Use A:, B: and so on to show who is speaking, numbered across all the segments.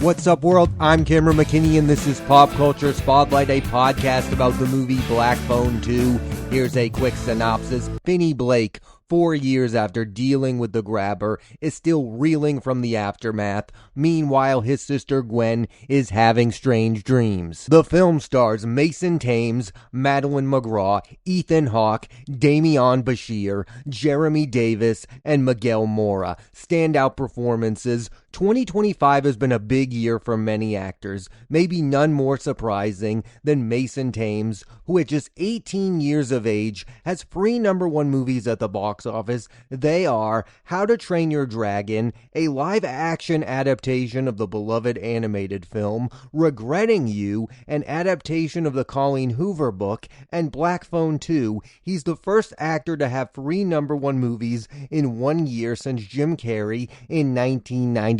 A: What's up, world? I'm Cameron McKinney, and this is Pop Culture Spotlight, a podcast about the movie Black Phone 2. Here's a quick synopsis. Finney Blake, 4 years after dealing with the grabber, is still reeling from the aftermath. Meanwhile, his sister Gwen is having strange dreams. The film stars Mason Thames, Madeline McGraw, Ethan Hawke, Damian Bashir, Jeremy Davis, and Miguel Mora. Standout performances. 2025 has been a big year for many actors, maybe none more surprising than Mason Thames, who at just 18 years of age has 3 #1 movies at the box office. They are How to Train Your Dragon, a live-action adaptation of the beloved animated film, Regretting You, an adaptation of the Colleen Hoover book, and Black Phone 2. He's the first actor to have 3 #1 movies in 1 year since Jim Carrey in 1994.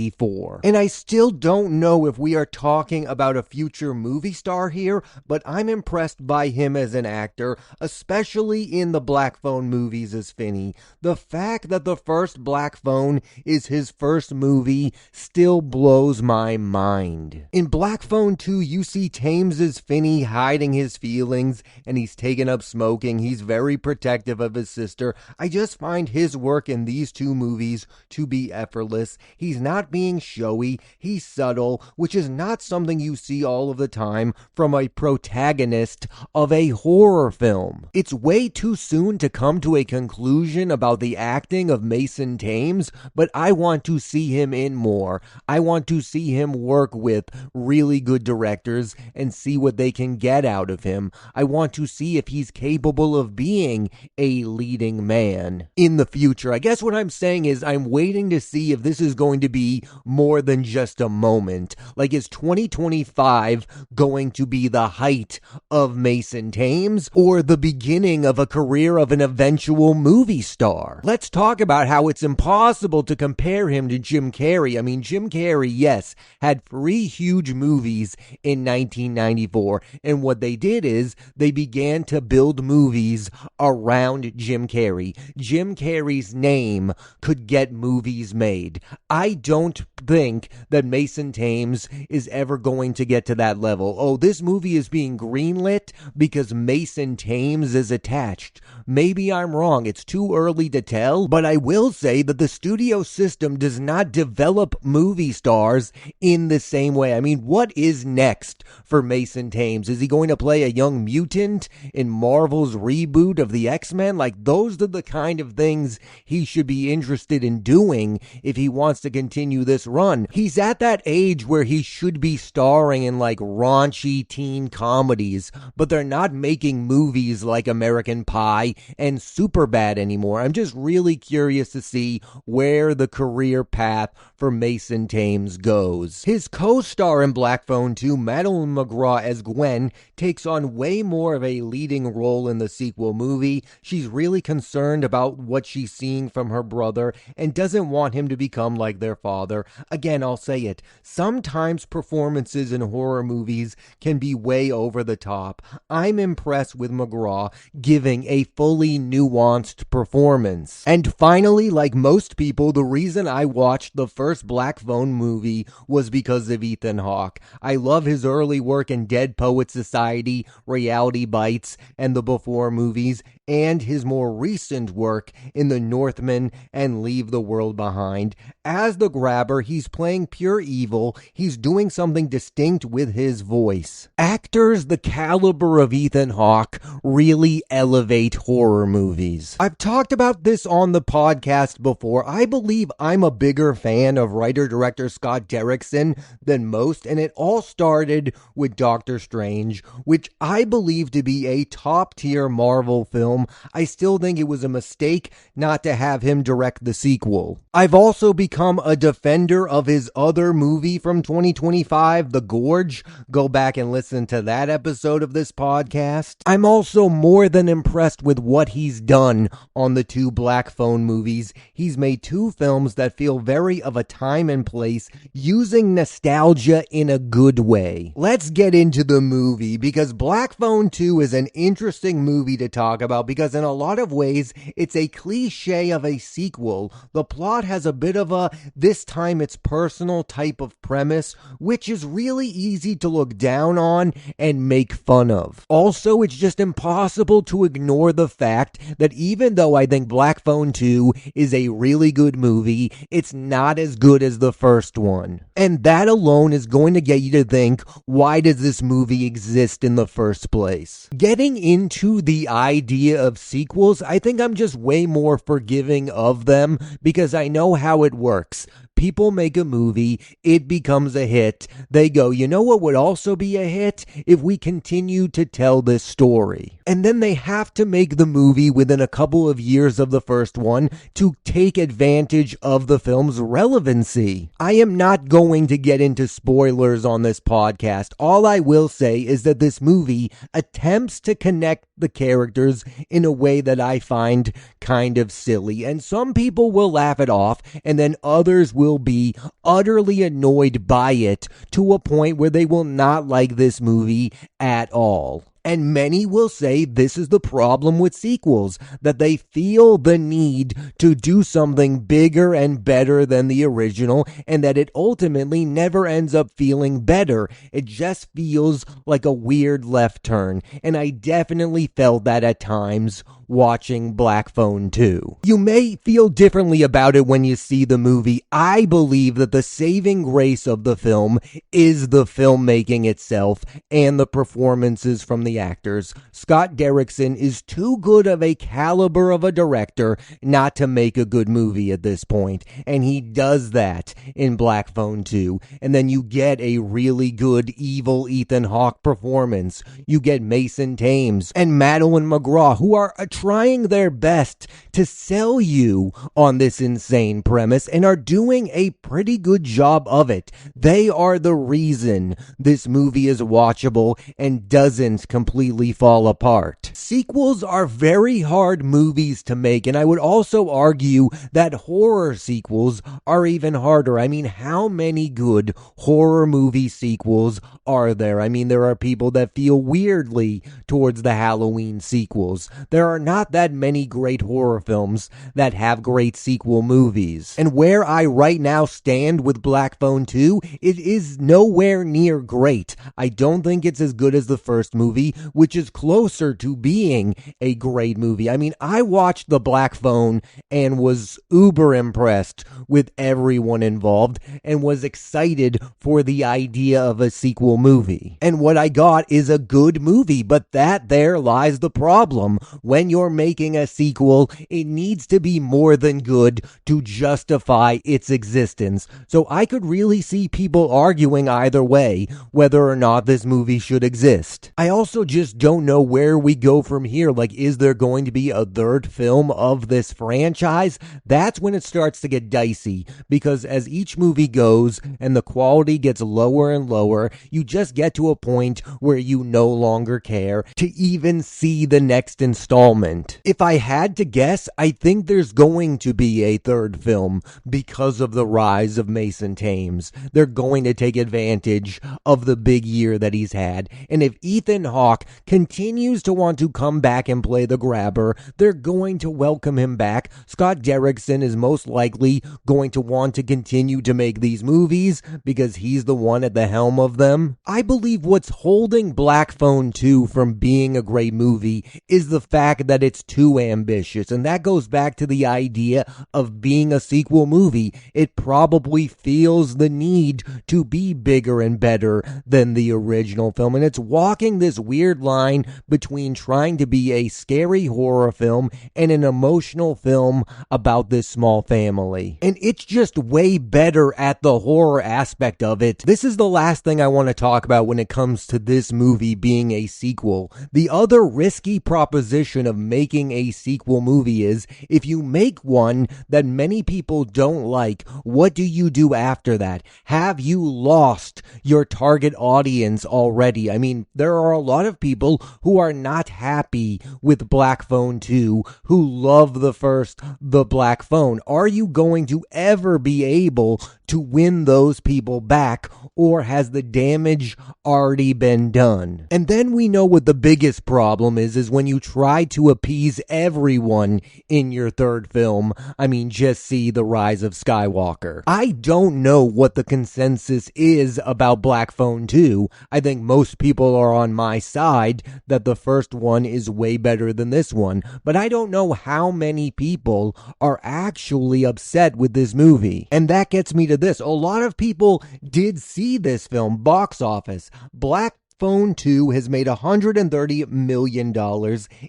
A: And I still don't know if we are talking about a future movie star here, but I'm impressed by him as an actor, especially in the Black Phone movies as Finney. The fact that the first Black Phone is his first movie still blows my mind. In Black Phone 2, you see Thames as Finney hiding his feelings, and he's taken up smoking. He's very protective of his sister. I just find his work in these 2 movies to be effortless. He's not being showy, he's subtle, which is not something you see all of the time from a protagonist of a horror film. It's way too soon to come to a conclusion about the acting of Mason Thames, but I want to see him in more. I want to see him work with really good directors and see what they can get out of him. I want to see if he's capable of being a leading man in the future. I guess what I'm saying is I'm waiting to see if this is going to be more than just a moment. Like, is 2025 going to be the height of Mason Thames or the beginning of a career of an eventual movie star? Let's talk about how it's impossible to compare him to Jim Carrey. I mean, Jim Carrey, yes, had 3 huge movies in 1994, and what they did is they began to build movies around Jim Carrey. Jim Carrey's name could get movies made. I don't think that Mason Thames is ever going to get to that level. Oh, this movie is being greenlit because Mason Thames is attached. Maybe I'm wrong. It's too early to tell, but I will say that the studio system does not develop movie stars in the same way. I mean, what is next for Mason Thames? Is he going to play a young mutant in Marvel's reboot of the X-Men? Like, those are the kind of things he should be interested in doing if he wants to continue this run. He's at that age where he should be starring in like raunchy teen comedies, but they're not making movies like American Pie and Superbad anymore. I'm just really curious to see where the career path for Mason Thames goes. His co-star in Black Phone 2, Madeline McGraw as Gwen, takes on way more of a leading role in the sequel movie. She's really concerned about what she's seeing from her brother and doesn't want him to become like their father. Again, I'll say it. Sometimes performances in horror movies can be way over the top. I'm impressed with McGraw giving a fully nuanced performance. And finally, like most people, the reason I watched the first Black Phone movie was because of Ethan Hawke. I love his early work in Dead Poets Society, Reality Bites, and the Before movies, and his more recent work in The Northman and Leave the World Behind. As the grabber, he's playing pure evil. He's doing something distinct with his voice. Actors the caliber of Ethan Hawke really elevate horror movies. I've talked about this on the podcast before. I believe I'm a bigger fan of writer-director Scott Derrickson than most, and it all started with Doctor Strange, which I believe to be a top-tier Marvel film. I still think it was a mistake not to have him direct the sequel. I've also become a defender of his other movie from 2025, The Gorge. Go back and listen to that episode of this podcast. I'm also more than impressed with what he's done on the 2 Black Phone movies. He's made 2 films that feel very of a time and place, using nostalgia in a good way. Let's get into the movie, because Black Phone 2 is an interesting movie to talk about because in a lot of ways, it's a cliche of a sequel. The plot has a bit of a this time it's personal type of premise, which is really easy to look down on and make fun of. Also, it's just impossible to ignore the fact that even though I think Black Phone 2 is a really good movie, it's not as good as the first one. And that alone is going to get you to think, why does this movie exist in the first place? Getting into the idea of sequels, I think I'm just way more forgiving of them because I know how it works. People make a movie, it becomes a hit. They go, you know what would also be a hit? If we continue to tell this story. And then they have to make the movie within a couple of years of the first one to take advantage of the film's relevancy. I am not going to get into spoilers on this podcast. All I will say is that this movie attempts to connect the characters in a way that I find kind of silly. And some people will laugh it off, and then others will be utterly annoyed by it to a point where they will not like this movie at all. And many will say this is the problem with sequels, that they feel the need to do something bigger and better than the original, and that it ultimately never ends up feeling better. It just feels like a weird left turn, and I definitely felt that at times watching Black Phone 2. You may feel differently about it when you see the movie. I believe that the saving grace of the film is the filmmaking itself and the performances from the actors. Scott Derrickson is too good of a caliber of a director not to make a good movie at this point, and he does that in Black Phone 2. And then you get a really good evil Ethan Hawke performance. You get Mason Thames and Madeline McGraw, who are trying their best to sell you on this insane premise and are doing a pretty good job of it. They are the reason this movie is watchable and doesn't completely fall apart. Sequels are very hard movies to make, and I would also argue that horror sequels are even harder. I mean, how many good horror movie sequels are there? I mean, there are people that feel weirdly towards the Halloween sequels. There are not that many great horror films that have great sequel movies. And where I right now stand with Black Phone 2, it is nowhere near great. I don't think it's as good as the first movie, which is closer to being a great movie. I mean, I watched The Black Phone and was uber impressed with everyone involved and was excited for the idea of a sequel movie. And what I got is a good movie, but there lies the problem. When you're making a sequel, it needs to be more than good to justify its existence. So I could really see people arguing either way, whether or not this movie should exist. I also just don't know where we go from here. Like, is there going to be a third film of this franchise? That's when it starts to get dicey, because as each movie goes and the quality gets lower and lower, you just get to a point where you no longer care to even see the next installment. If I had to guess, I think there's going to be a third film because of the rise of Mason Thames. They're going to take advantage of the big year that he's had. And if Ethan Hawke continues to want to come back and play the grabber, they're going to welcome him back. Scott Derrickson is most likely going to want to continue to make these movies because he's the one at the helm of them. I believe what's holding Black Phone 2 from being a great movie is the fact that it's too ambitious, and that goes back to the idea of being a sequel movie. It probably feels the need to be bigger and better than the original film, and it's walking this weird line between trying to be a scary horror film and an emotional film about this small family. And it's just way better at the horror aspect of it. This is the last thing I want to talk about when it comes to this movie being a sequel. The other risky proposition of making a sequel movie is, if you make one that many people don't like, what do you do after that? Have you lost your target audience already? I mean, there are a lot of people who are not happy with Black Phone 2, who love the Black Phone. Are you going to ever be able to win those people back, or has the damage already been done? And then we know what the biggest problem is when you try to to appease everyone in your third film. I mean, just see The Rise of Skywalker. I don't know what the consensus is about Black Phone 2. I think most people are on my side that the first one is way better than this one, but I don't know how many people are actually upset with this movie. And that gets me to this. A lot of people did see this film box office. Black Phone 2 has made $130 million.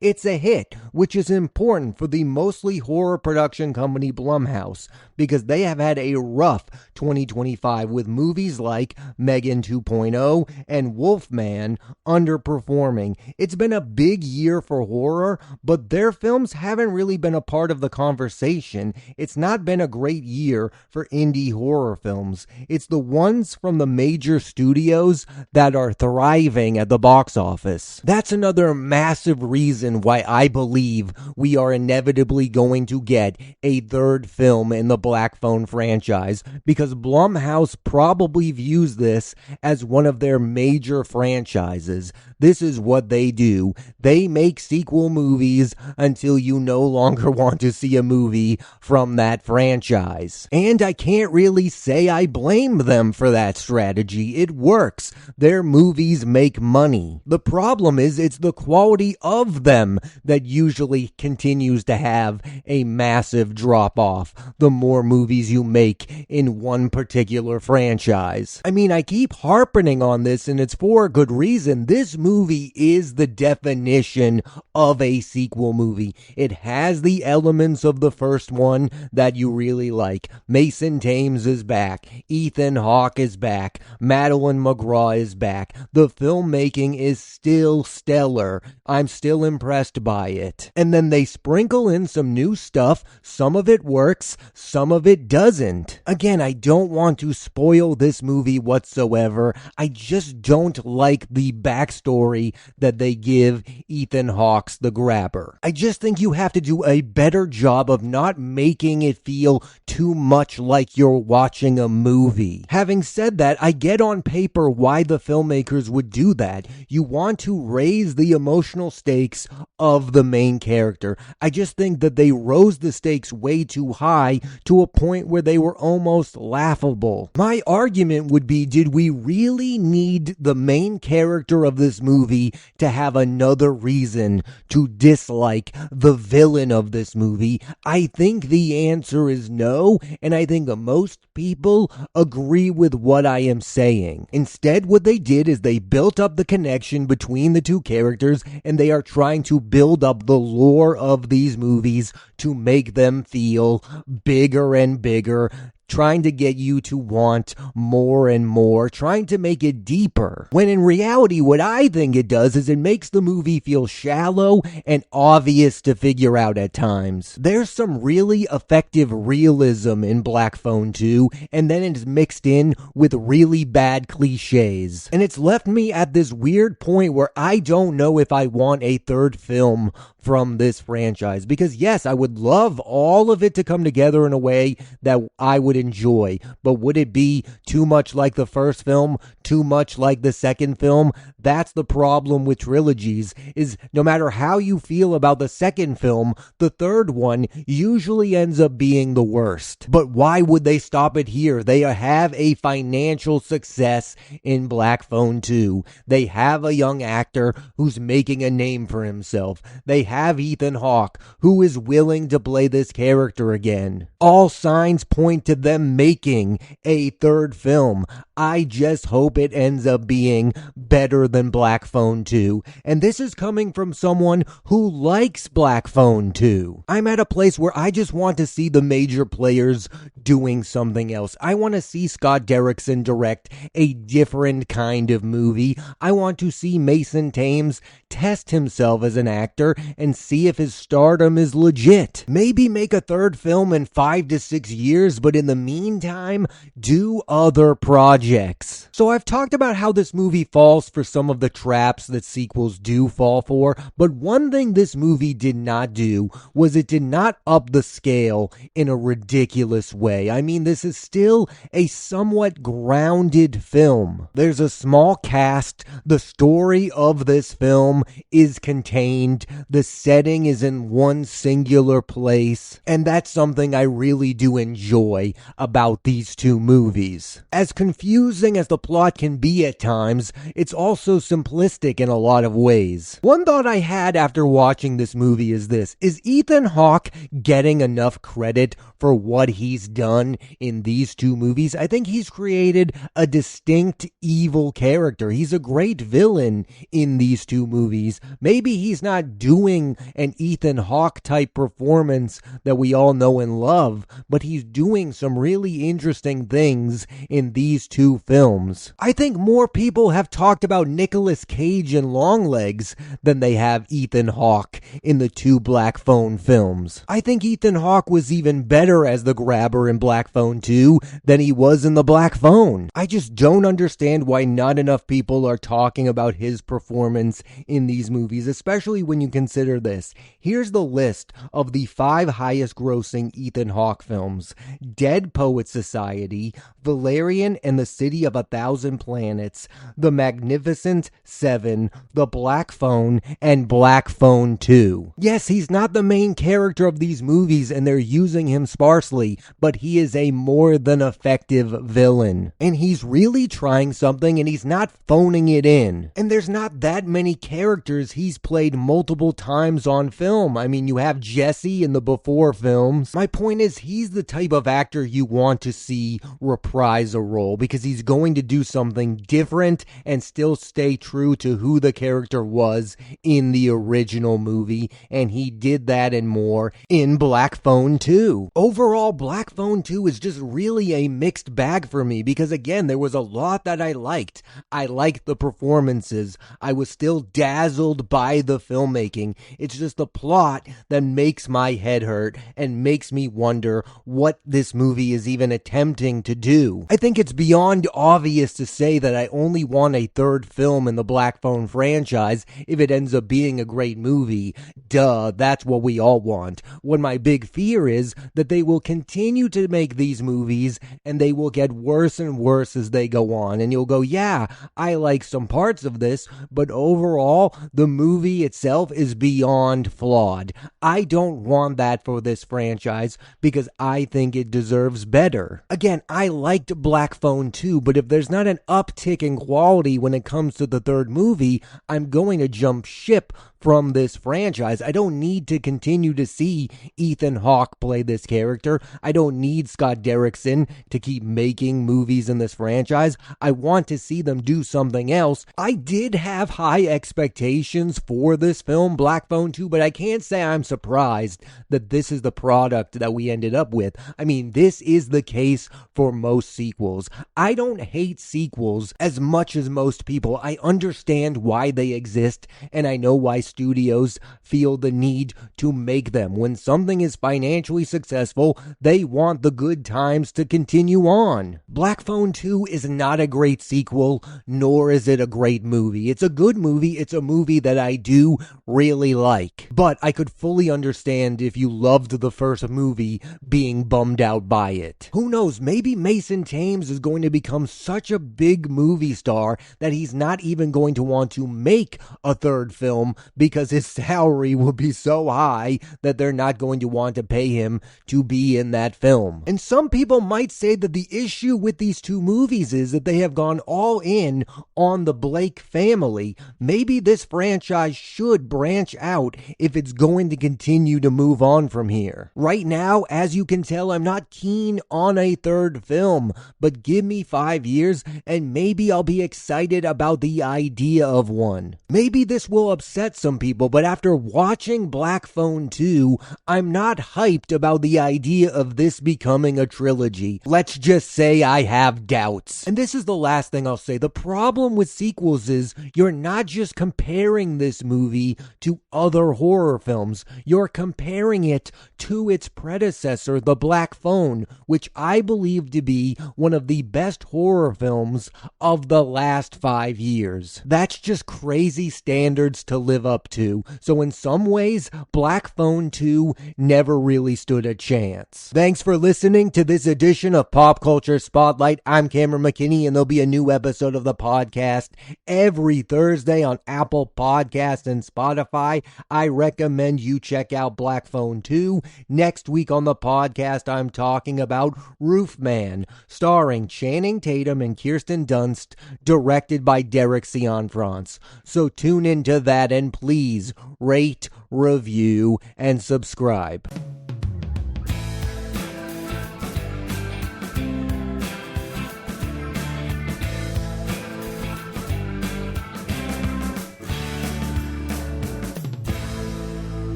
A: It's a hit, which is important for the mostly horror production company Blumhouse, because they have had a rough 2025 with movies like Megan 2.0 and Wolfman underperforming. It's been a big year for horror, but their films haven't really been a part of the conversation. It's not been a great year for indie horror films. It's the ones from the major studios that are thriving at the box office. That's another massive reason why I believe we are inevitably going to get a third film in the Black Phone franchise, because Blumhouse probably views this as one of their major franchises. This is what they do. They make sequel movies until you no longer want to see a movie from that franchise. And I can't really say I blame them for that strategy. It works. Their movies make money. The problem is it's the quality of them that usually continues to have a massive drop off the more movies you make in one particular franchise. I mean, I keep harping on this, and it's for a good reason. This movie is the definition of a sequel movie. It has the elements of the first one that you really like. Mason Thames is back. Ethan Hawke is back. Madeline McGraw is back. The filmmaking is still stellar. I'm still impressed by it. And then they sprinkle in some new stuff. Some of it works, some of it doesn't. Again, I don't want to spoil this movie whatsoever. I just don't like the backstory that they give Ethan Hawke's the Grabber. I just think you have to do a better job of not making it feel too much like you're watching a movie. Having said that, I get on paper why the filmmakers would do that. You want to raise the emotional stakes of the main character. I just think that they rose the stakes way too high to a point where they were almost laughable. My argument would be, did we really need the main character of this movie to have another reason to dislike the villain of this movie? I think the answer is no, and I think most people agree with what I am saying. Instead, what they did is they built up the connection between the two characters, and they are trying to build up the lore of these movies to make them feel bigger and bigger, trying to get you to want more and more, trying to make it deeper. When in reality, what I think it does is it makes the movie feel shallow and obvious to figure out at times. There's some really effective realism in Black Phone 2, and then it's mixed in with really bad cliches. And it's left me at this weird point where I don't know if I want a third film from this franchise, because yes, I would love all of it to come together in a way that I would enjoy, but would it be too much like the first film, too much like the second film? That's the problem with trilogies, is no matter how you feel about the second film, the third one usually ends up being the worst. But why would they stop it here? They have a financial success in Black Phone 2. They have a young actor who's making a name for himself. They have Ethan Hawke, who is willing to play this character again. All signs point to them making a third film. I just hope it ends up being better than Black Phone 2. And this is coming from someone who likes Black Phone 2. I'm at a place where I just want to see the major players doing something else. I want to see Scott Derrickson direct a different kind of movie. I want to see Mason Thames test himself as an actor and see if his stardom is legit. Maybe make a third film in 5 to 6 years, but in the meantime, do other projects. So I've talked about how this movie falls for some of the traps that sequels do fall for, but one thing this movie did not do was it did not up the scale in a ridiculous way. I mean, this is still a somewhat grounded film. There's a small cast. The story of this film is contained. The setting is in one singular place, and that's something I really do enjoy about these two movies. As confusing as the plot can be at times, it's also simplistic in a lot of ways. One thought I had after watching this movie is this: is Ethan Hawke getting enough credit for what he's done in these two movies? I think he's created a distinct evil character. He's a great villain in these two movies. Maybe he's not doing an Ethan Hawke type performance that we all know and love, but he's doing some really interesting things in these two films. I think more people have talked about Nicolas Cage and Longlegs than they have Ethan Hawke in the two Black Phone films. I think Ethan Hawke was even better as the grabber in Black Phone 2 than he was in the Black Phone. I just don't understand why not enough people are talking about his performance in these movies, especially when you consider this. Here's the list of the 5 highest grossing Ethan Hawke films: Dead Poets Society, Valerian and the City of 1,000 Planets, The Magnificent Seven, The Black Phone, and Black Phone 2. Yes, he's not the main character of these movies and they're using him sparsely, but he is a more than effective villain. And he's really trying something and he's not phoning it in. And there's not that many characters he's played multiple times on film. I mean, you have Jesse in the Before films. My point is, he's the type of actor you want to see reprise a role because he's going to do something different and still stay true to who the character was in the original movie, and he did that and more in Black Phone 2. Overall, Black Phone 2 is just really a mixed bag for me because, again, there was a lot that I liked. I liked the performances. I was still dazzled by the filmmaking. It's just the plot that makes my head hurt and makes me wonder what this movie is even attempting to do. I think it's beyond obvious to say that I only want a third film in the Black Phone franchise if it ends up being a great movie. Duh, that's what we all want. What my big fear is that they will continue to make these movies and they will get worse and worse as they go on. And you'll go, yeah, I like some parts of this, but overall, the movie itself is beyond flawed. I don't want that for this franchise because I think it deserves better. Again, I liked Black Phone 2, but if there's not an uptick in quality when it comes to the third movie, I'm going to jump ship from this franchise. I don't need to continue to see Ethan Hawke play this character. I don't need Scott Derrickson to keep making movies in this franchise. I want to see them do something else. I did have high expectations for this film, Black Phone 2, but I can't say I'm surprised that this is the product that we ended up with. I mean, this is the case for most sequels. I don't hate sequels as much as most people. I understand why they exist, and I know why studios feel the need to make them. When something is financially successful, they want the good times to continue on. Black Phone 2 is not a great sequel, nor is it a great movie. It's a good movie. It's a movie that I do really like. But I could fully understand if you loved the first movie being bummed out by it. Who knows, maybe Mason Thames is going to become such a big movie star that he's not even going to want to make a third film because his salary will be so high that they're not going to want to pay him to be in that film. And some people might say that the issue with these two movies is that they have gone all in on the Blake family. Maybe this franchise should branch out if it's going to continue to move on from here. Right now, as you can tell, I'm not keen on a third film, but give me 5 years and maybe I'll be excited about the idea of one. Maybe this will upset some people, but after watching Black Phone 2, I'm not hyped about the idea of this becoming a trilogy. Let's just say I have doubts. And this is the last thing I'll say. The problem with sequels is you're not just comparing this movie to other horror films. You're comparing it to its predecessor, The Black Phone, which I believe to be one of the best horror films of the last 5 years. That's just crazy standards to live up up to. So in some ways, Black Phone 2 never really stood a chance. Thanks for listening to this edition of Pop Culture Spotlight. I'm Cameron McKinney, and there'll be a new episode of the podcast every Thursday on Apple Podcasts and Spotify. I recommend you check out Black Phone 2. Next week on the podcast, I'm talking about Roof Man, starring Channing Tatum and Kirsten Dunst, directed by Derek Cianfrance. So tune into that, and please rate, review, and subscribe.